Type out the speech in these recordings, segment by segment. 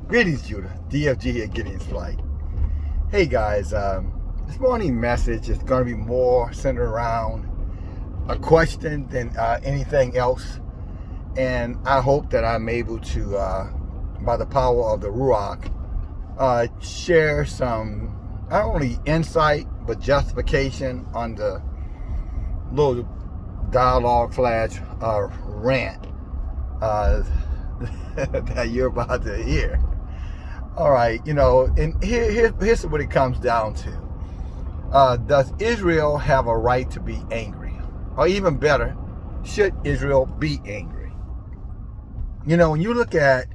Greetings, Judah. DFG here, Gideon's Flight. Hey guys, this morning message is going to be more centered around a question than anything else. And I hope that I'm able to, by the power of the Ruach, share some, not only insight, but justification on the little dialogue slash rant that you're about to hear. All right, and here's what it comes down to. Does Israel have a right to be angry? Or even better, should Israel be angry? When you look at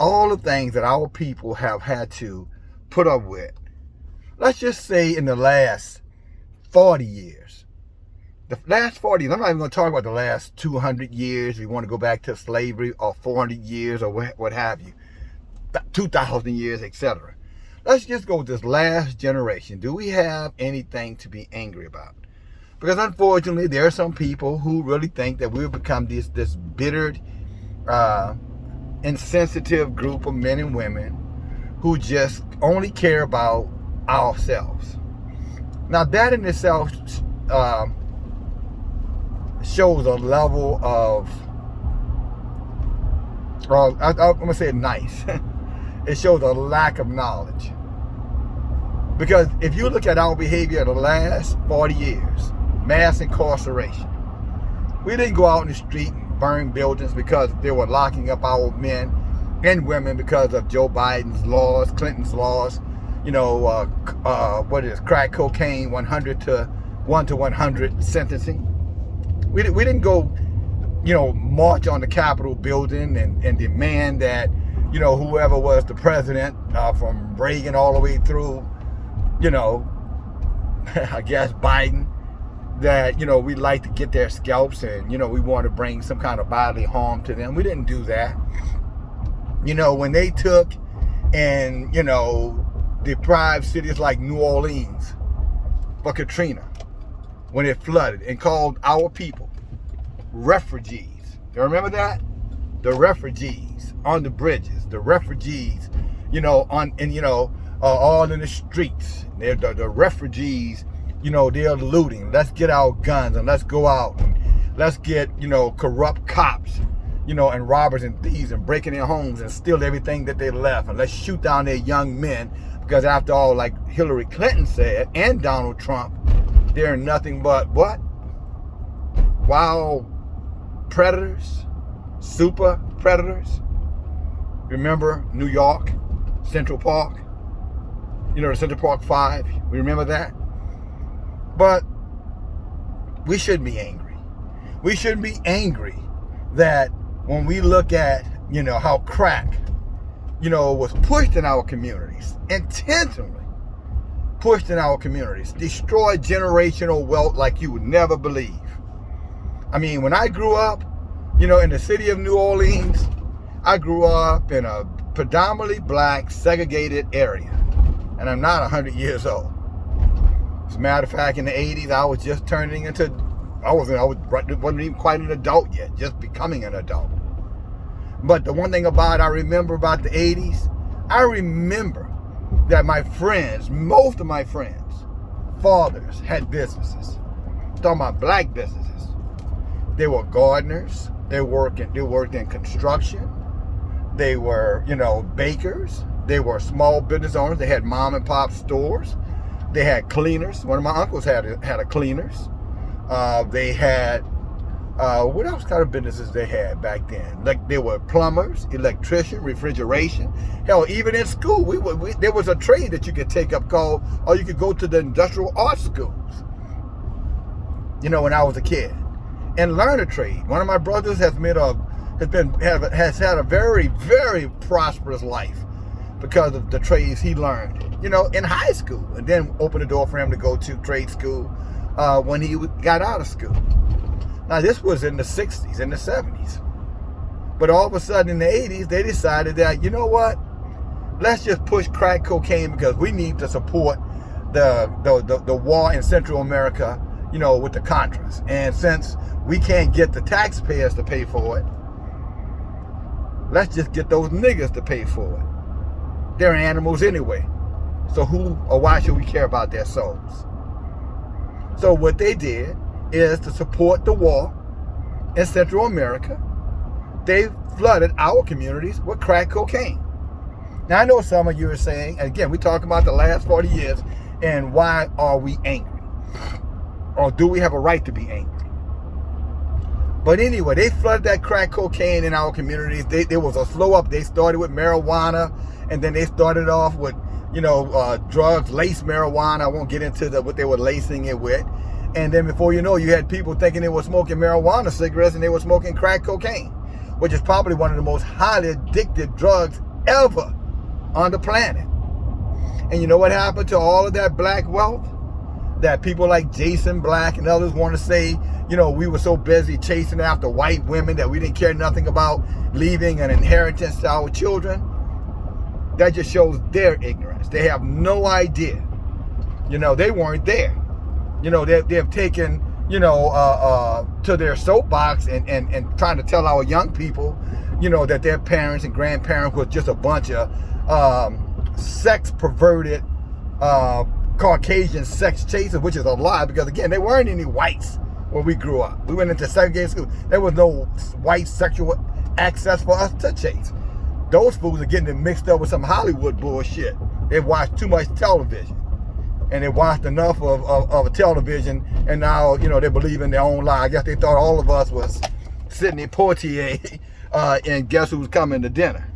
all the things that our people have had to put up with, let's just say in the last 40 years. The last 40 years, I'm not even going to talk about the last 200 years, if you want to go back to slavery, or 400 years, or what have you. 2,000 years, etc. Let's just go with this last generation. Do we have anything to be angry about? Because unfortunately, there are some people who really think that we've become this bittered, insensitive group of men and women who just only care about ourselves. Now, that in itself shows a level of, well, I'm going to say it nice. It shows a lack of knowledge. Because if you look at our behavior the last 40 years, mass incarceration, we didn't go out in the street and burn buildings because they were locking up our men and women because of Joe Biden's laws, Clinton's laws, crack cocaine, 100 to 100 sentencing. We didn't go, march on the Capitol building and demand that, whoever was the president, from Reagan all the way through, I guess Biden, that, we'd like to get their scalps and, we want to bring some kind of bodily harm to them. We didn't do that. When they took and, deprived cities like New Orleans for Katrina, when it flooded, and called our people refugees. You remember that? The refugees on the bridges, the refugees, all in the streets. They're the refugees, they're looting. Let's get our guns and let's go out and let's get, corrupt cops, and robbers and thieves and breaking their homes and steal everything that they left. And let's shoot down their young men because after all, like Hillary Clinton said, and Donald Trump, they're nothing but what? Wild predators, super predators. Remember New York, Central Park? The Central Park 5. We remember that? But we shouldn't be angry. We shouldn't be angry that when we look at, how crack, was pushed in our communities, intentionally pushed in our communities, destroyed generational wealth like you would never believe. I mean, when I grew up, in the city of New Orleans, I grew up in a predominantly black segregated area. And I'm not 100 years old. As a matter of fact, in the 80s, I was just turning into, wasn't even quite an adult yet, just becoming an adult. But the one thing I remember about the 80s, I remember that my friends, most of my friends, fathers had businesses. I'm talking about black businesses. They were gardeners. They worked in construction. They were, bakers. They were small business owners. They had mom and pop stores. They had cleaners. One of my uncles had a cleaners. They had, what else kind of businesses they had back then? Like they were plumbers, electrician, refrigeration. Hell, even in school, there was a trade that you could take up called, or you could go to the industrial art schools. When I was a kid, and learn a trade. One of my brothers has had a very, very prosperous life because of the trades he learned, in high school, and then opened the door for him to go to trade school when he got out of school. Now, this was in the 60s and the 70s. But all of a sudden in the 80s, they decided that, let's just push crack cocaine because we need to support the war in Central America, with the Contras. And since we can't get the taxpayers to pay for it, let's just get those niggas to pay for it. They're animals anyway. So who or why should we care about their souls? So what they did is to support the war in Central America, they flooded our communities with crack cocaine. Now, I know some of you are saying, and again, we're talking about the last 40 years, and why are we angry? Or do we have a right to be angry? But anyway, they flooded that crack cocaine in our communities. There was a slow up. They started with marijuana, and then they started off with, drugs, laced marijuana. I won't get into what they were lacing it with. And then before you know, you had people thinking they were smoking marijuana cigarettes and they were smoking crack cocaine, which is probably one of the most highly addictive drugs ever on the planet. And you know what happened to all of that black wealth? That people like Jason Black and others want to say, we were so busy chasing after white women that we didn't care nothing about leaving an inheritance to our children. That just shows their ignorance. They have no idea. They weren't there. They've taken, to their soapbox and trying to tell our young people, that their parents and grandparents was just a bunch of sex perverted Caucasian sex chasers, which is a lie because, again, there weren't any whites when we grew up. We went into segregated school. There was no white sexual access for us to chase. Those fools are getting it mixed up with some Hollywood bullshit. They watched too much television. And they watched enough of a television, and now, they believe in their own lie. I guess they thought all of us was Sidney Poitier, and guess who's coming to dinner.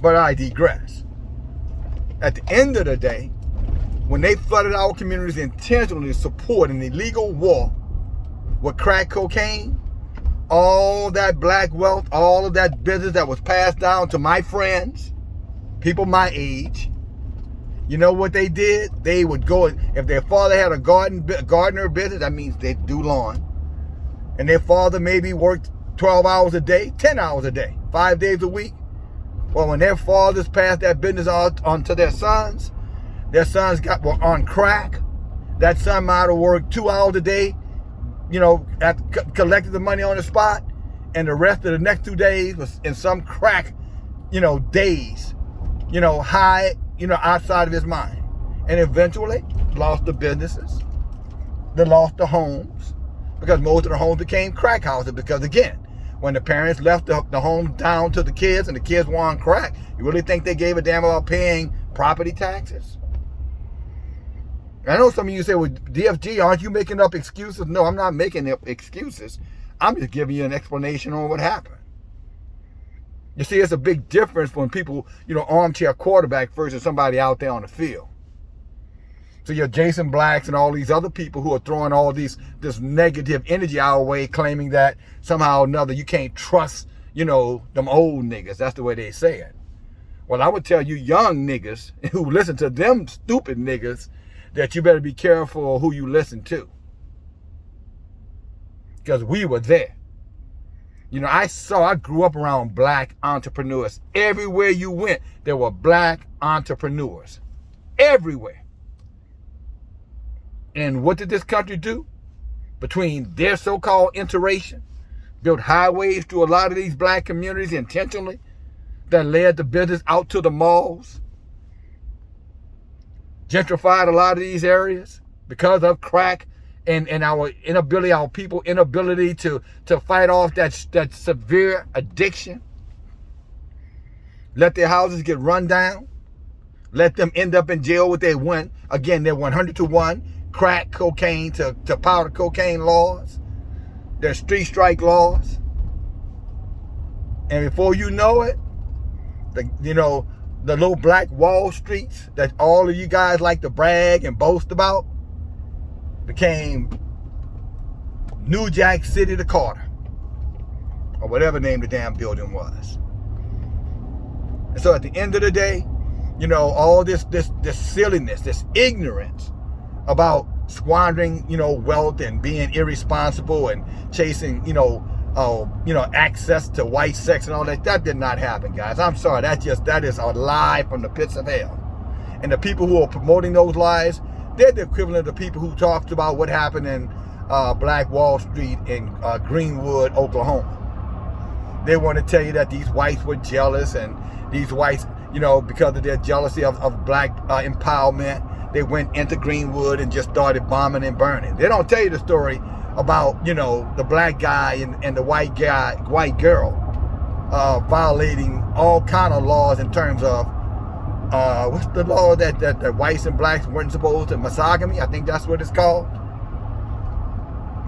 But I digress. At the end of the day, when they flooded our communities intentionally to support an illegal war with crack cocaine, all that black wealth, all of that business that was passed down to my friends, people my age, you know what they did? They would go, if their father had a gardener business, that means they do lawn. And their father maybe worked 12 hours a day, 10 hours a day, 5 days a week. Well, when their fathers passed that business on to their sons were on crack. That son might have worked 2 hours a day, collected the money on the spot. And the rest of the next 2 days was in some crack, days, high, outside of his mind. And eventually lost the businesses. They lost the homes because most of the homes became crack houses because, again, when the parents left the home down to the kids and the kids were on crack, you really think they gave a damn about paying property taxes? I know some of you say, well, DFG, aren't you making up excuses? No, I'm not making up excuses. I'm just giving you an explanation on what happened. You see, it's a big difference when people, armchair quarterback versus somebody out there on the field. So your Jason Blacks and all these other people who are throwing all this negative energy our way, claiming that somehow or another you can't trust, them old niggas. That's the way they say it. Well, I would tell you young niggas who listen to them stupid niggas that you better be careful who you listen to. Because we were there. I grew up around black entrepreneurs. Everywhere you went, there were black entrepreneurs. Everywhere. And what did this country do? Between their so-called interracial, built highways through a lot of these black communities intentionally that led the business out to the malls. Gentrified a lot of these areas because of crack and our people inability to fight off that severe addiction. Let their houses get run down. Let them end up in jail with their 100-to-1 crack cocaine to powder cocaine laws. Their street strike laws. And before you know it, the little black Wall Streets that all of you guys like to brag and boast about became New Jack City to Carter, or whatever name the damn building was. And so at the end of the day, all this silliness, this ignorance about squandering, wealth and being irresponsible and chasing, access to white sex and all that did not happen, guys. I'm sorry, that is a lie from the pits of hell. And the people who are promoting those lies, they're the equivalent of people who talked about what happened in Black Wall Street in Greenwood, Oklahoma. They want to tell you that these whites were jealous and these whites you know, because of their jealousy of black empowerment, they went into Greenwood and just started bombing and burning. They don't tell you the story about, you know, the black guy and the white girl violating all kind of laws in terms of what's the law that whites and blacks weren't supposed to, monogamy, I think that's what it's called.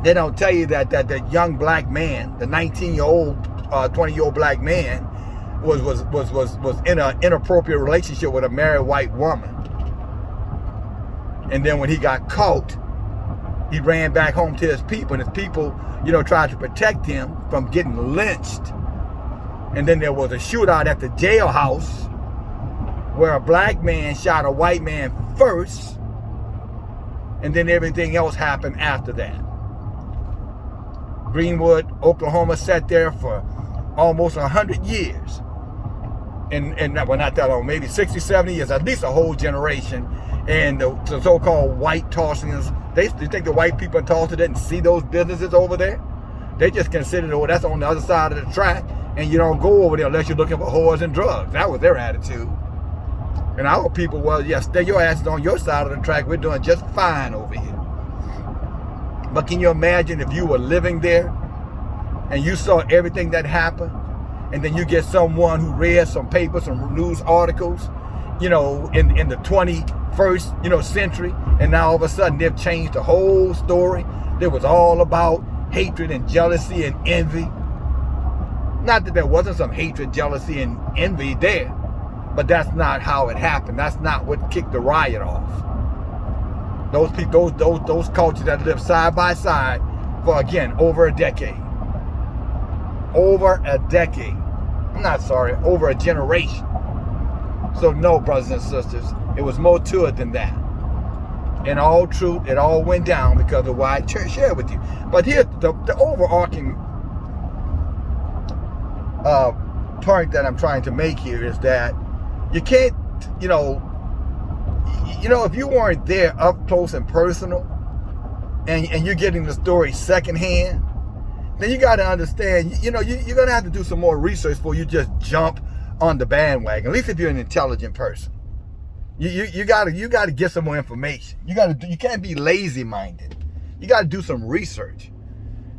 They don't tell you that young black man, the 19-year-old, 20-year-old black man, was in an inappropriate relationship with a married white woman. And then when he got caught, he ran back home to his people, and his people, you know, tried to protect him from getting lynched. And then there was a shootout at the jailhouse where a black man shot a white man first, and then everything else happened after that. Greenwood, Oklahoma sat there for almost 100 years. And well, not that long, maybe 60, 70 years, at least a whole generation. And the so-called white Tulsians, they think the white people in Tulsa didn't see those businesses over there. They just considered, oh, that's on the other side of the track, and you don't go over there unless you're looking for whores and drugs. That was their attitude. And our people was, yeah, stay your asses on your side of the track. We're doing just fine over here. But can you imagine if you were living there and you saw everything that happened, and then you get someone who read some papers, some news articles, you know, in the 21st, you know, century, and now all of a sudden they've changed the whole story. It was all about hatred and jealousy and envy. Not that there wasn't some hatred, jealousy, and envy there, but that's not how it happened. That's not what kicked the riot off. Those people, those cultures that lived side by side for, again, over a decade. Over a decade. I'm not sorry, over a generation. So no, brothers and sisters, it was more to it than that. In all truth, it all went down because of what I shared with you. But here's the overarching point that I'm trying to make here is that you can't, you know, if you weren't there up close and personal, and you're getting the story secondhand, then you got to understand, you know, you're going to have to do some more research before you just jump on the bandwagon. At least if you're an intelligent person, you got to get some more information. You can't be lazy-minded. You got to do some research.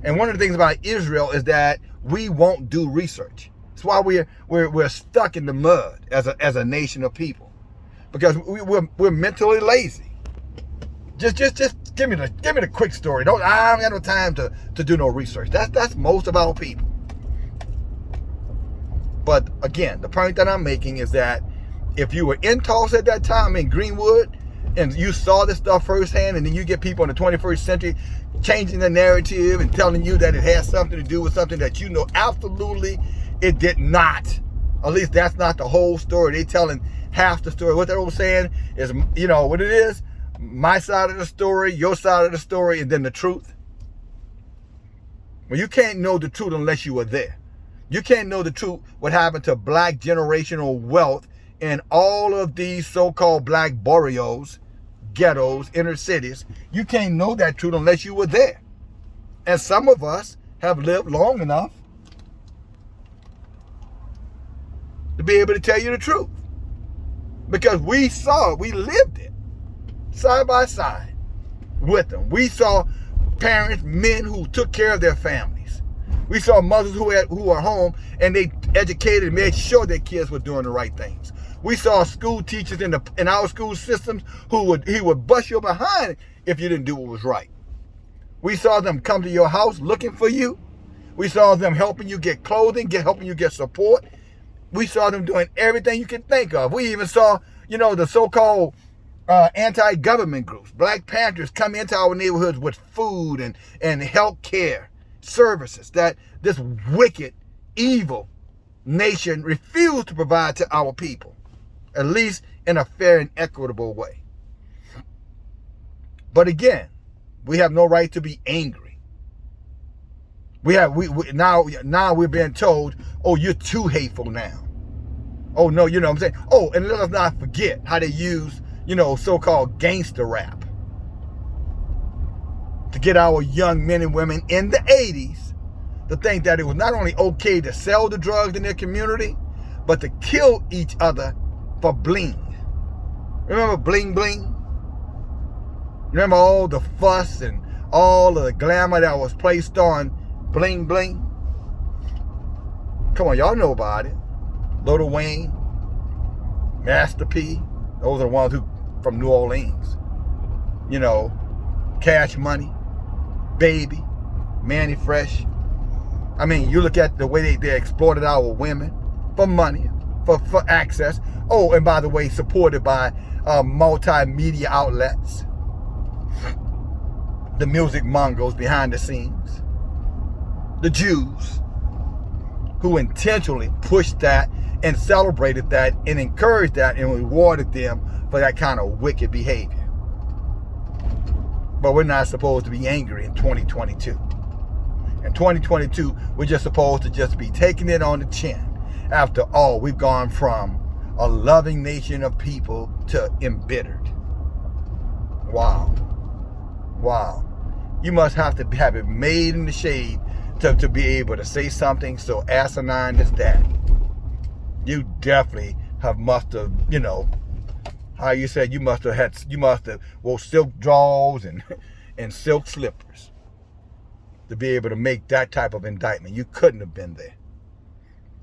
And one of the things about Israel is that we won't do research. That's why we're stuck in the mud as a nation of people, because we're mentally lazy. Just give me the quick story. I don't have no time to do no research. That's most of our people. But again, the point that I'm making is that if you were in Tulsa at that time, in Greenwood, and you saw this stuff firsthand, and then you get people in the 21st century changing the narrative and telling you that it has something to do with something that you know absolutely it did not. At least that's not the whole story. They telling half the story. What they're saying is, you know what it is? My side of the story, your side of the story, and then the truth. Well, you can't know the truth unless you were there. You can't know the truth, what happened to black generational wealth in all of these so-called black barrios, ghettos, inner cities. You can't know that truth unless you were there. And some of us have lived long enough to be able to tell you the truth. Because we saw it, we lived it, side by side with them. We saw parents, men who took care of their families. We saw mothers who were home and they educated and made sure their kids were doing the right things. We saw school teachers in our school systems who would bust you behind if you didn't do what was right. We saw them come to your house looking for you. We saw them helping you get clothing, helping you get support. We saw them doing everything you could think of. We even saw, you know, the so-called anti-government groups, Black Panthers, come into our neighborhoods with food and health care services that this wicked, evil nation refused to provide to our people, at least in a fair and equitable way. But again, we have no right to be angry. Now we're being told, oh, you're too hateful now. Oh no, you know what I'm saying? Oh, and let us not forget how they use, you know, so-called gangster rap to get our young men and women in the 80s to think that it was not only okay to sell the drugs in their community, but to kill each other for bling. Remember bling bling? Remember all the fuss and all of the glamour that was placed on bling bling? Come on, y'all know about it. Lil Wayne, Master P, those are the ones who from New Orleans. You know, Cash Money, Baby, Manny Fresh. I mean, you look at the way they exploited our women for money, for access. Oh, and by the way, supported by multimedia outlets. The music mongols behind the scenes. The Jews who intentionally pushed that and celebrated that and encouraged that and rewarded them for that kind of wicked behavior. But we're not supposed to be angry in 2022. In 2022, we're just supposed to just be taking it on the chin. After all, we've gone from a loving nation of people to embittered. Wow. Wow. You must have to have it made in the shade to be able to say something so asinine as that. You definitely must have, you know, how you said you must have wore silk drawers and silk slippers to be able to make that type of indictment. You couldn't have been there.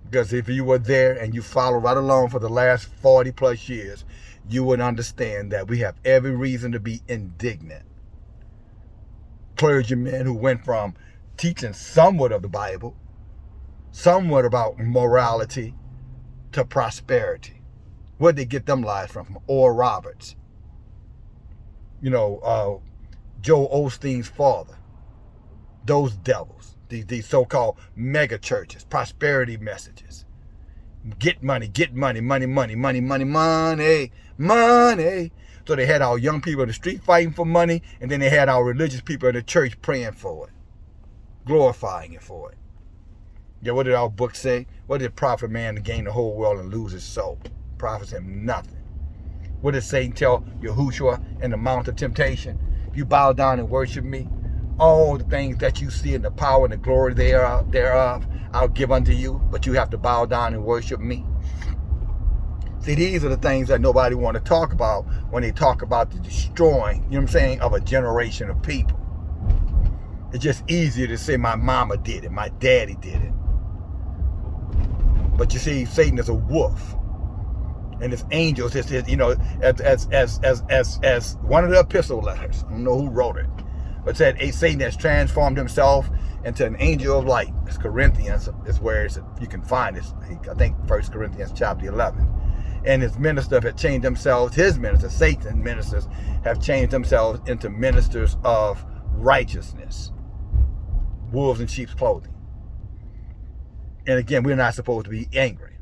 Because if you were there and you followed right along for the last 40 plus years, you would understand that we have every reason to be indignant. Clergymen who went from teaching somewhat of the Bible, somewhat about morality, to prosperity. Where'd they get them lies from? Oral Roberts. You know, Joel Osteen's father. Those devils. These so-called mega churches, prosperity messages. Get money, money, money, money, money, money. So they had our young people in the street fighting for money, and then they had our religious people in the church praying for it, glorifying it for it. Yeah, what did our book say? What did it profit man to gain the whole world and lose his soul? Profits him nothing. What did Satan tell Yahushua in the Mount of Temptation? If you bow down and worship me, all the things that you see in the power and the glory thereof, I'll give unto you, but you have to bow down and worship me. See, these are the things that nobody want to talk about when they talk about the destroying, you know what I'm saying, of a generation of people. It's just easier to say my mama did it, my daddy did it. But you see, Satan is a wolf. And his angels, you know, as one of the epistle letters, I don't know who wrote it, but said Satan has transformed himself into an angel of light. It's Corinthians is where you can find it. I think 1 Corinthians chapter 11. And his ministers have changed themselves, his ministers, Satan's ministers, have changed themselves into ministers of righteousness. Wolves in sheep's clothing. And again, we're not supposed to be angry.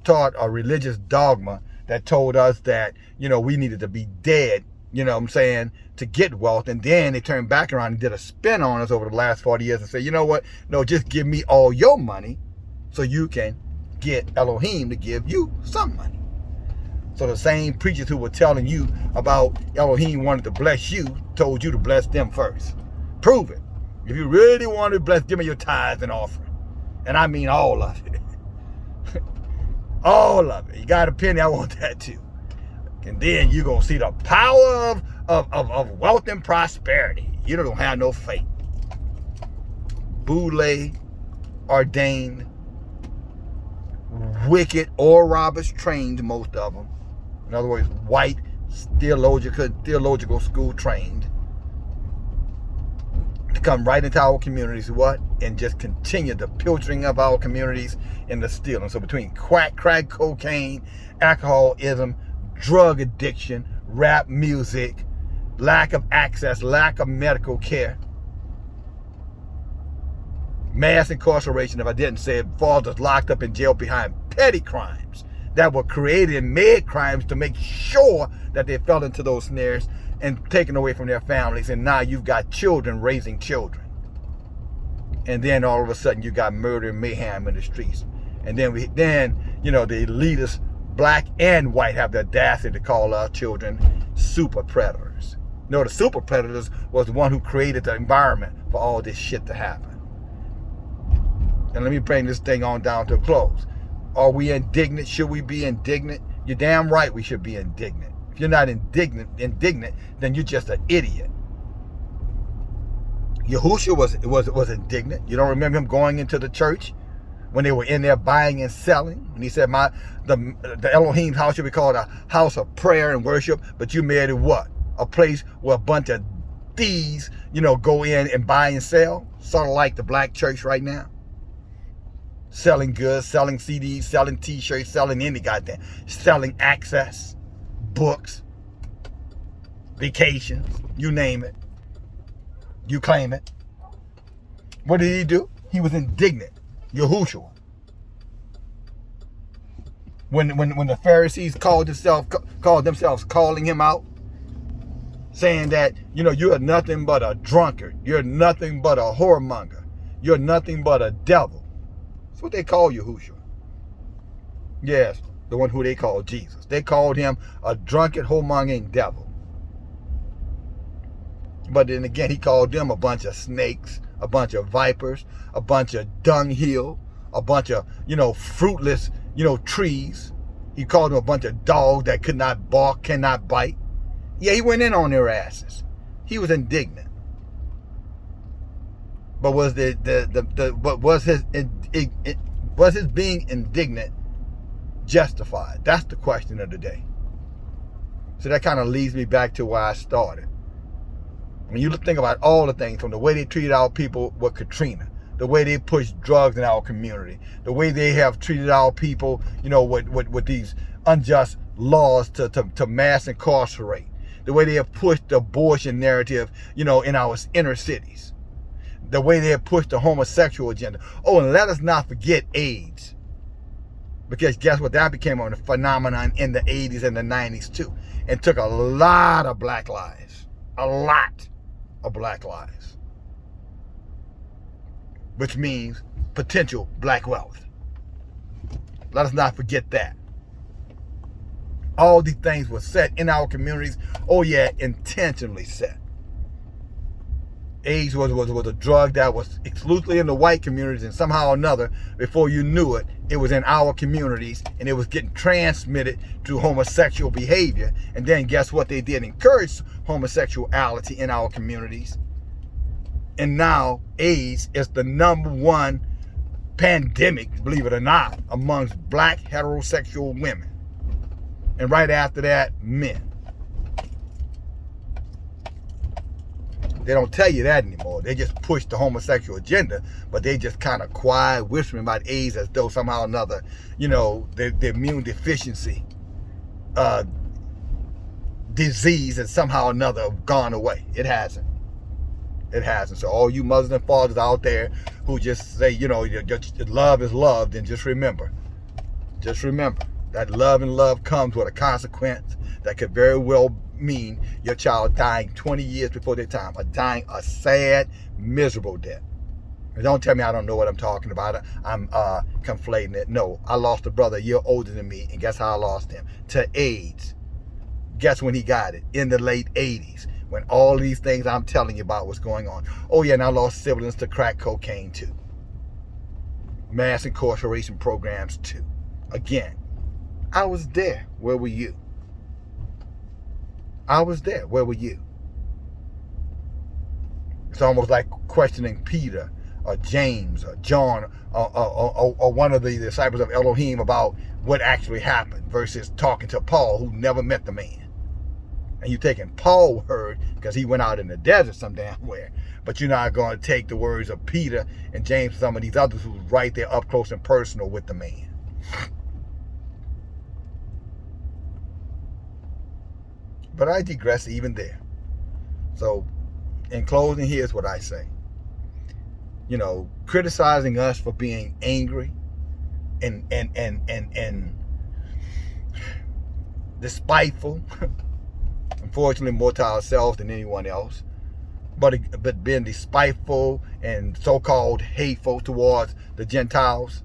Taught a religious dogma that told us that, you know, we needed to be dead, you know what I'm saying, to get wealth. And then they turned back around and did a spin on us over the last 40 years and said, you know what? No, just give me all your money so you can get Elohim to give you some money. So the same preachers who were telling you about Elohim wanted to bless you told you to bless them first. Prove it. If you really want to bless, give me your tithes and offering. And I mean all of it. All of it. You got a penny, I want that too. And then you're going to see the power of wealth and prosperity. You don't have no faith. Boule, ordained, wicked, or robbers trained, most of them. In other words, white, theological school trained. To come right into our communities, what? And just continue the pilfering of our communities and the stealing. So between crack cocaine, alcoholism, drug addiction, rap music, lack of access, lack of medical care, mass incarceration, if I didn't say it, fathers locked up in jail behind petty crimes that were created and made crimes to make sure that they fell into those snares and taken away from their families. And now you've got children raising children. And then all of a sudden you got murder and mayhem in the streets. And then you know, the elitists, black and white, have the audacity to call our children super predators. No, the super predators was the one who created the environment for all this shit to happen. And let me bring this thing on down to a close. Are we indignant? Should we be indignant? You're damn right we should be indignant. If you're not indignant, then you're just an idiot. Yahushua was indignant. You don't remember him going into the church when they were in there buying and selling? And he said, the Elohim's house should be called a house of prayer and worship, but you made it what? A place where a bunch of thieves, go in and buy and sell? Sort of like the black church right now. Selling goods, selling CDs, selling t-shirts, selling any goddamn, selling access, books, vacations, you name it. You claim it. What did he do? He was indignant. Yahushua. When the Pharisees called themselves calling him out, saying that, you're nothing but a drunkard. You're nothing but a whoremonger. You're nothing but a devil. That's what they call Yahushua. Yes, the one who they called Jesus. They called him a drunkard, whoremongering devil. But then again, he called them a bunch of snakes, a bunch of vipers, a bunch of dunghill, a bunch of, fruitless, trees. He called them a bunch of dogs that could not bark, cannot bite. Yeah, he went in on their asses. He was indignant. But was his being indignant justified? That's the question of the day. So that kind of leads me back to where I started. When you think about all the things, from the way they treated our people with Katrina, the way they pushed drugs in our community, the way they have treated our people, with these unjust laws to mass incarcerate, the way they have pushed the abortion narrative, in our inner cities, the way they have pushed the homosexual agenda. Oh, and let us not forget AIDS. Because guess what? That became a phenomenon in the 80s and the 90s too. And took a lot of black lives. A lot of black lives. Which means potential black wealth. Let us not forget that. All these things were set in our communities. Oh yeah, intentionally set. AIDS was a drug that was exclusively in the white communities, and somehow or another, before you knew it, it was in our communities, and it was getting transmitted through homosexual behavior. And then guess what? They did encourage homosexuality in our communities. And now AIDS is the #1 pandemic, believe it or not, amongst black heterosexual women. And right after that, men. They don't tell you that anymore. They just push the homosexual agenda, but they just kind of quiet whispering about AIDS as though somehow or another, the immune deficiency disease has somehow or another gone away. It hasn't. It hasn't. So all you mothers and fathers out there who just say, love is love, then just remember that love comes with a consequence that could very well mean your child dying 20 years before their time, or dying a sad, miserable death. And don't tell me I don't know what I'm talking about. I'm conflating it. No, I lost a brother a year older than me, and guess how I lost him? To AIDS. Guess when he got it? In the late 80s, when all these things I'm telling you about was going on. Oh yeah, and I lost siblings to crack cocaine too. Mass incarceration programs too. Again, I was there. Where were you? I was there. Where were you? It's almost like questioning Peter or James or John or one of the disciples of Elohim about what actually happened versus talking to Paul, who never met the man. And you're taking Paul's word because he went out in the desert some damn where. But you're not going to take the words of Peter and James and some of these others who's right there up close and personal with the man. But I digress even there. So, in closing, here's what I say. Criticizing us for being angry and despiteful, unfortunately more to ourselves than anyone else, but being despiteful and so-called hateful towards the Gentiles.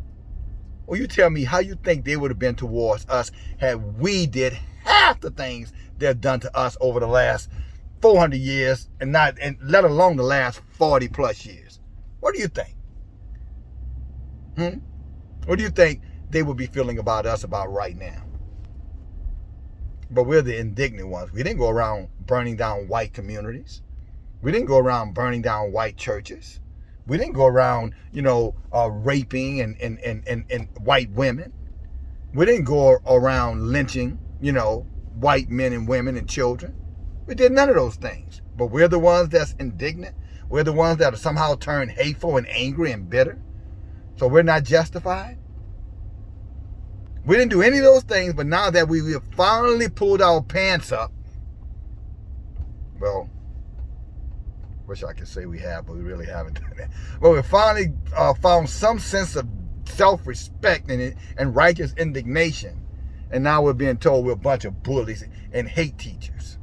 Well, you tell me how you think they would have been towards us had we did half the things they've done to us over the last 400 years and let alone the last 40 plus years. What do you think? What do you think they would be feeling about us about right now? But we're the indignant ones. We didn't go around burning down white communities. We didn't go around burning down white churches. We didn't go around, raping and white women. We didn't go around lynching, white men and women and children. We did none of those things. But we're the ones that's indignant. We're the ones that are somehow turned hateful and angry and bitter. So we're not justified. We didn't do any of those things, but now that we have finally pulled our pants up, well, wish I could say we have, but we really haven't done that. Well, we finally found some sense of self-respect and righteous indignation, and now we're being told we're a bunch of bullies and hate teachers.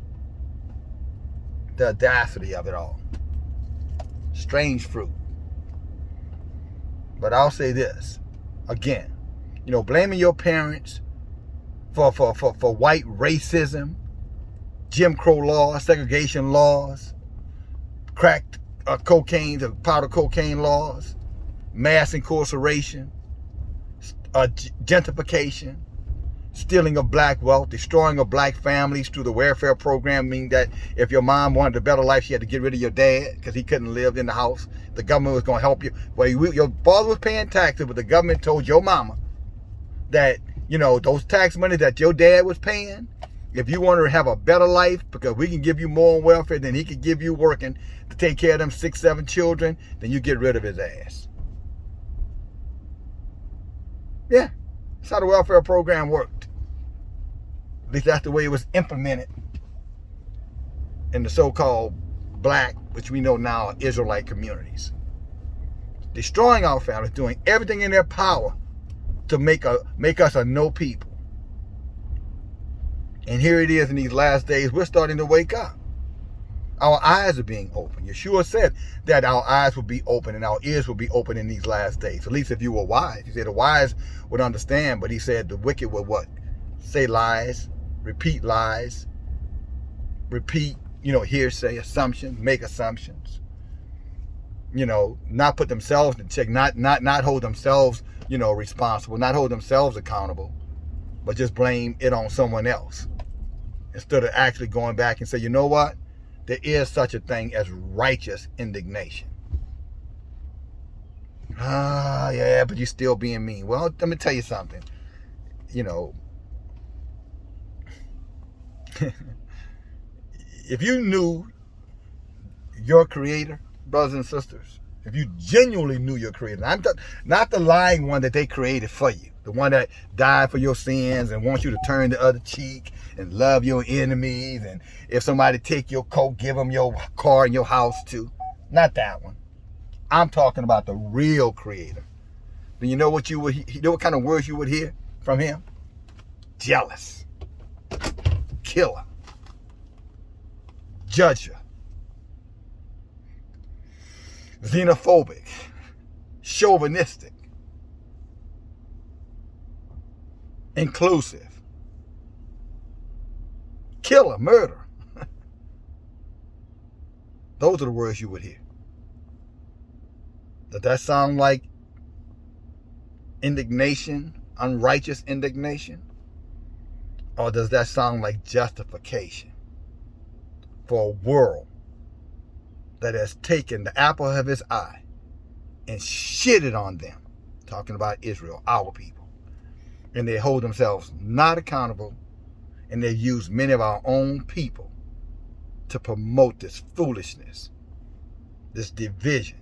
The audacity of it all. Strange fruit. But I'll say this again. Blaming your parents for white racism, Jim Crow laws, segregation laws, crack cocaine, the powder cocaine laws, mass incarceration, gentrification, stealing of black wealth, destroying of black families through the welfare program, meaning that if your mom wanted a better life, she had to get rid of your dad because he couldn't live in the house. The government was going to help you. Well, your father was paying taxes, but the government told your mama that, those tax money that your dad was paying, if you want to have a better life, because we can give you more on welfare than he could give you working to take care of them 6, 7 children, then you get rid of his ass. Yeah, that's how the welfare program worked. At least that's the way it was implemented in the so-called black, which we know now are Israelite communities. Destroying our families, doing everything in their power to make us a no people. And here it is in these last days, we're starting to wake up. Our eyes are being opened. Yeshua said that our eyes will be open and our ears will be open in these last days. At least if you were wise. He said the wise would understand, but he said the wicked would what? Say lies, repeat, hearsay, assumption, make assumptions. Not put themselves in check, not hold themselves, responsible, not hold themselves accountable, but just blame it on someone else. Instead of actually going back and say, you know what? There is such a thing as righteous indignation. Yeah, but you're still being mean. Well, let me tell you something. If you knew your creator, brothers and sisters, if you genuinely knew your creator, not the lying one that they created for you, the one that died for your sins and wants you to turn the other cheek and love your enemies, and if somebody take your coat, give them your car and your house too. Not that one. I'm talking about the real creator. Then you know what what kind of words you would hear from him? Jealous, killer, judger, xenophobic, chauvinistic, inclusive, killer, murder. Those are the words you would hear. Does that sound like indignation, unrighteous indignation? Or does that sound like justification for a world that has taken the apple of his eye and shitted on them? Talking about Israel, our people. And they hold themselves not accountable, and they use many of our own people to promote this foolishness, this division,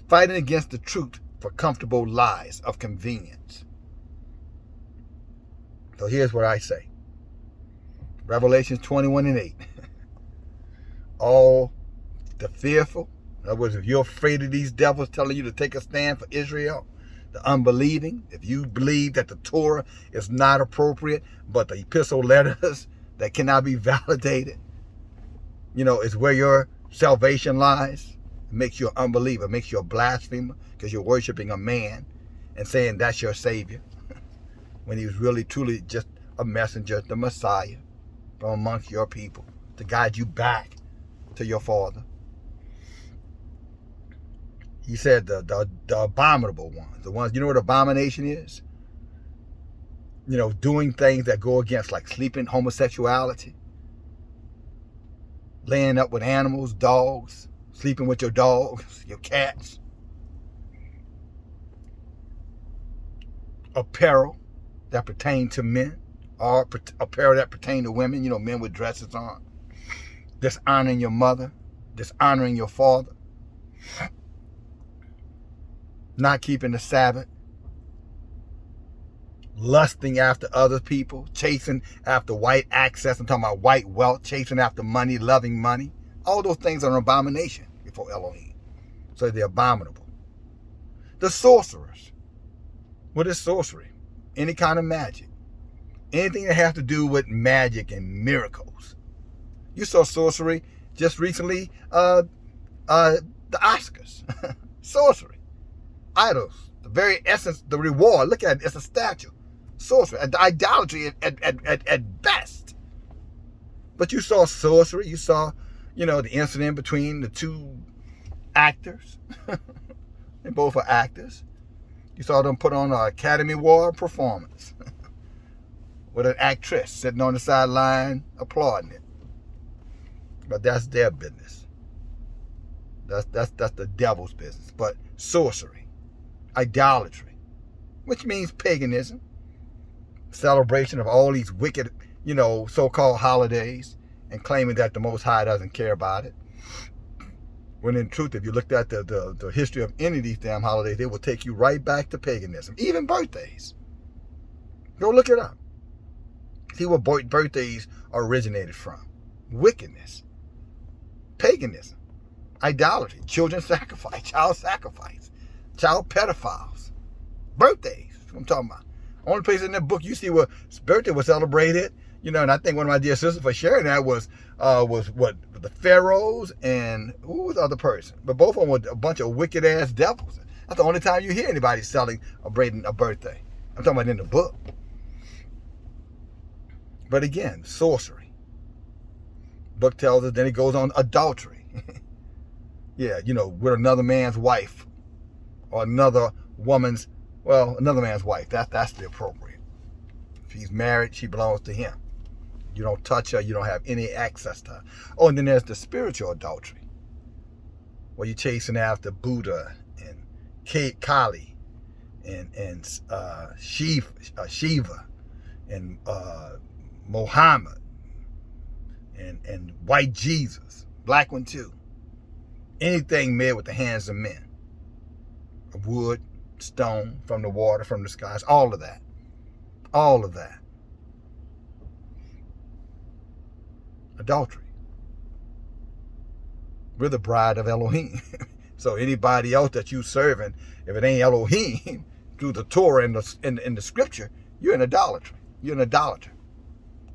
fighting against the truth for comfortable lies of convenience. So here's what I say. Revelation 21:8. All the fearful, in other words, if you're afraid of these devils telling you to take a stand for Israel, the unbelieving, if you believe that the Torah is not appropriate, but the epistle letters that cannot be validated, is where your salvation lies, it makes you an unbeliever, makes you a blasphemer, because you're worshiping a man and saying that's your Savior, when he was really, truly just a messenger, the Messiah from amongst your people to guide you back to your Father. He said the abominable ones, the ones, you know what abomination is? doing things that go against, like sleeping, homosexuality, laying up with animals, dogs, sleeping with your dogs, your cats, apparel that pertain to men, or apparel that pertain to women, men with dresses on, dishonoring your mother, dishonoring your father, not keeping the Sabbath, lusting after other people, chasing after white access. I'm talking about white wealth, chasing after money, loving money. All those things are an abomination before Elohim. So they're abominable. The sorcerers. What is sorcery? Any kind of magic. Anything that has to do with magic and miracles. You saw sorcery just recently, the Oscars. Sorcery. Idols. The very essence, the reward. Look at it. It's a statue. Sorcery. Idolatry at best. But you saw sorcery. You saw, the incident between the two actors. They both are actors. You saw them put on an Academy Award performance with an actress sitting on the sideline applauding it. But that's their business. That's the devil's business. But sorcery, idolatry, which means paganism, celebration of all these wicked, so-called holidays, and claiming that the Most High doesn't care about it. When in truth, if you looked at the history of any of these damn holidays, they will take you right back to paganism. Even birthdays. Go look it up. See what birthdays originated from. Wickedness. Paganism. Idolatry. Children sacrifice. Child sacrifice. Child pedophiles. Birthdays. That's what I'm talking about. Only place in that book you see where birthday was celebrated, and I think one of my dear sisters for sharing that was what the pharaohs and who was the other person, but both of them were a bunch of wicked ass devils. That's the only time you hear anybody celebrating a birthday. I'm talking about in the book. But again, sorcery. Book tells us. Then it goes on adultery. Yeah, with another man's wife or another woman's. Well, another man's wife. That's the appropriate. If he's married, she belongs to him. You don't touch her. You don't have any access to her. Oh, and then there's the spiritual adultery, where you're chasing after Buddha and Kali and Shiva and Muhammad and white Jesus, black one too. Anything made with the hands of men, of wood, stone, from the water, from the skies, all of that. All of that. Adultery. We're the bride of Elohim. So anybody else that you serving, if it ain't Elohim, through the Torah and the scripture, you're an idolatry. You're an idolater.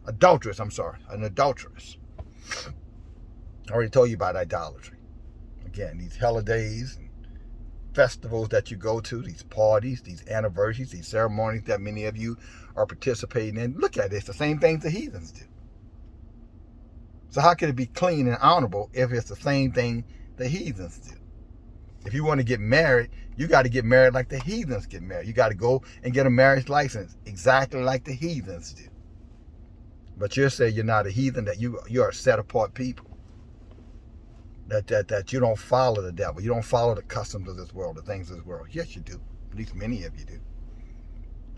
Adulteress, I'm sorry. An adulteress. I already told you about idolatry. Again, these holidays, festivals that you go to, these parties, these anniversaries, these ceremonies that many of you are participating in. Look at it. It's the same things the heathens do. So how can it be clean and honorable if it's the same thing the heathens do? If you want to get married, you got to get married like the heathens get married. You got to go and get a marriage license exactly like the heathens do. But you're saying you're not a heathen, that you're a set apart people. That you don't follow the devil. You don't follow the customs of this world, the things of this world. Yes, you do. At least many of you do.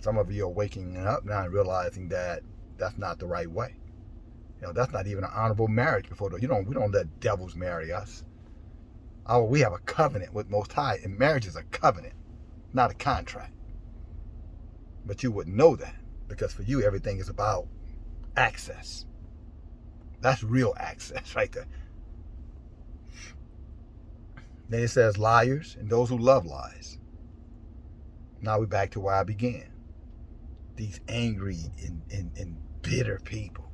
Some of you are waking up now and realizing that that's not the right way. That's not even an honorable marriage before. We don't let devils marry us. We have a covenant with Most High, and marriage is a covenant, not a contract. But you wouldn't know that, because for you, everything is about access. That's real access right there. Then it says liars and those who love lies. Now we're back to where I began. These angry and bitter people.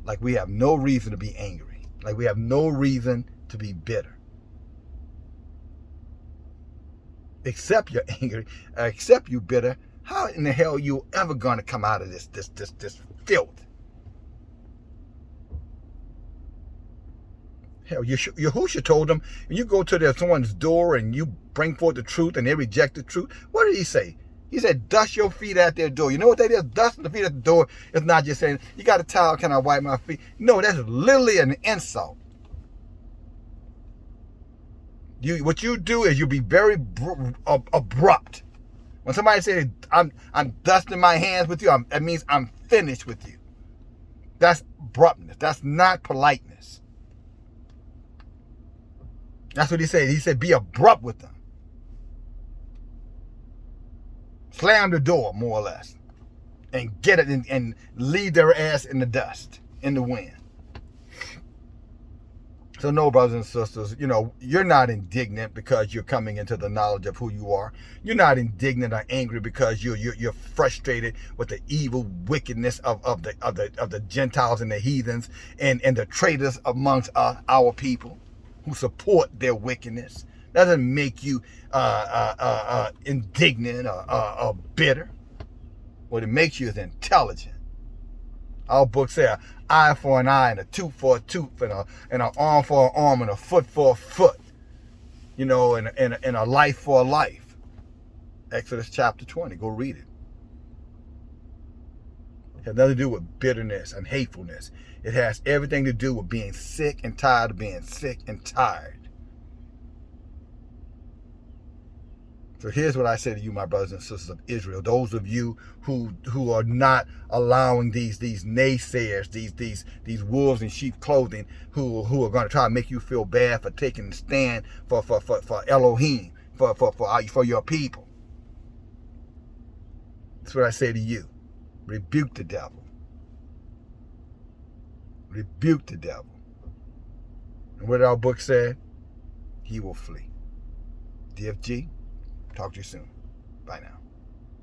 Like we have no reason to be angry. Like we have no reason to be bitter. Except you're angry, except you're bitter. How in the hell are you ever going to come out of this filth? Hell, Yahushua told them, when you go to someone's door and you bring forth the truth and they reject the truth, what did he say? He said, dust your feet at their door. You know what that is? Dusting the feet at the door is not just saying, you got a towel, can I wipe my feet? No, that's literally an insult. What you do is you be very abrupt. When somebody says, I'm dusting my hands with you, that means I'm finished with you. That's abruptness. That's not politeness. That's what he said. He said, be abrupt with them. Slam the door, more or less, and get it and leave their ass in the dust, in the wind. So no, brothers and sisters, you're not indignant because you're coming into the knowledge of who you are. You're not indignant or angry because you're frustrated with the evil wickedness of the Gentiles and the heathens and the traitors amongst our people who support their wickedness. That doesn't make you indignant or bitter. What it makes you is intelligent. Our book says, eye for an eye and a tooth for a tooth and an arm for an arm and a foot for a foot. And a life for a life. Exodus chapter 20. Go read it. It has nothing to do with bitterness and hatefulness. It has everything to do with being sick and tired of being sick and tired. So here's what I say to you, my brothers and sisters of Israel. Those of you who are not allowing these naysayers, these wolves in sheep clothing, who are going to try to make you feel bad for taking a stand for Elohim, for your people. That's what I say to you. Rebuke the devil. Rebuke the devil. And what our book said, he will flee. DFG. Talk to you soon. Bye now.